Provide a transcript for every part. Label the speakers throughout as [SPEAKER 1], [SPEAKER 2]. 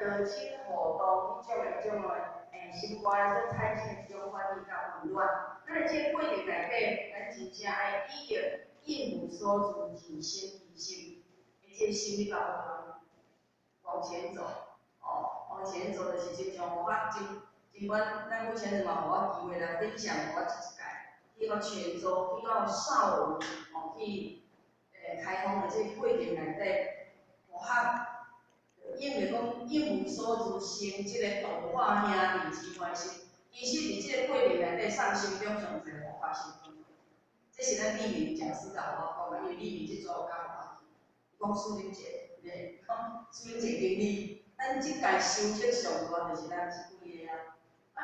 [SPEAKER 1] 得亲互动，迄种心肝所产生一种欢喜甲温暖。咱在这过程内底，咱真正爱以着应无所住，提升提升，这心理教育往前走。往前走就是这种，尽管咱目前嘛，互我机会来分享我一届，去到泉州，去到邵武，去开放的这过程内底，互因为讲一无所住，成这个动画兄弟之关系。其实伫这个过程内底，上心中上侪无发生。这是咱李明讲师甲我讲，因为李明即组教我，讲苏玲姐，讲苏玲姐经理，咱即届收获上大就是咱即几个啊。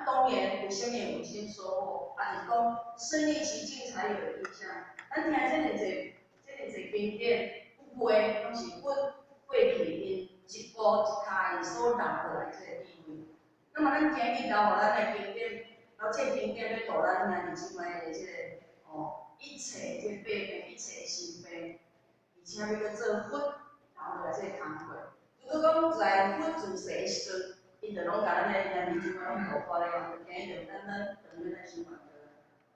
[SPEAKER 1] 当然有啥物有先收获，是讲身临其境才有印象。咱听这个经典，有话拢是阮过去因一步一脚印所留落来这个地位。那么咱今日留互咱的经典，这经典要导咱兄弟姊妹的这个一切这百病，一切心病，而且要搁做佛留落来这个工课。如果讲在佛自世的时阵，因就拢甲咱的兄弟姊妹拢无法咧，听着咱长远来想法个，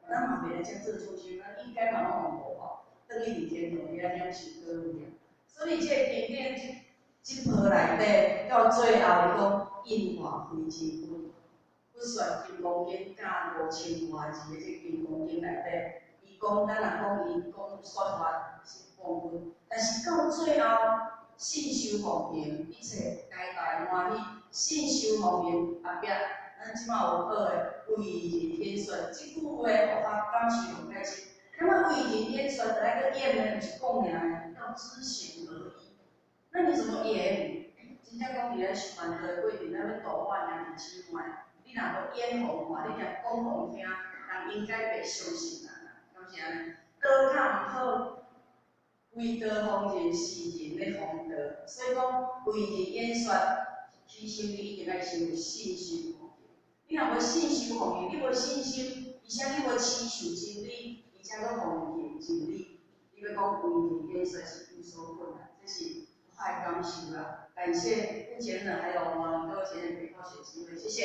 [SPEAKER 1] 咱嘛袂来遮做出去，咱应该嘛拢无法，等于伫天堂遐念受过有影。所以这个经典即波内底到最后，伊讲印化非真本，不算金刚经加5000多字的这个金刚经内底，伊讲咱若讲伊讲说法是部分，但是到最后信修方便，一切皆大欢喜，信修方便后壁，咱即马有学的为人演说，即句话互我感受上开心。那么为人演说，来个演呢，就是讲尔，要知行合一。那你怎么演？真正讲伫咱上班的过程，咱要导化兄弟姊妹，你若要演互看，你若讲互听，人应该袂相信啊，敢是安尼？道较毋好，为道方人，是人咧方道。所以讲为人演说，其实你一定要先有信心方面。你若无信心方面，你无信心，而且你无持守真理，而且佫方言真理，你要讲为人演说是有所困难，这是。太感谢了，感谢目前呢还有我们各位前辈给我选机会，谢谢。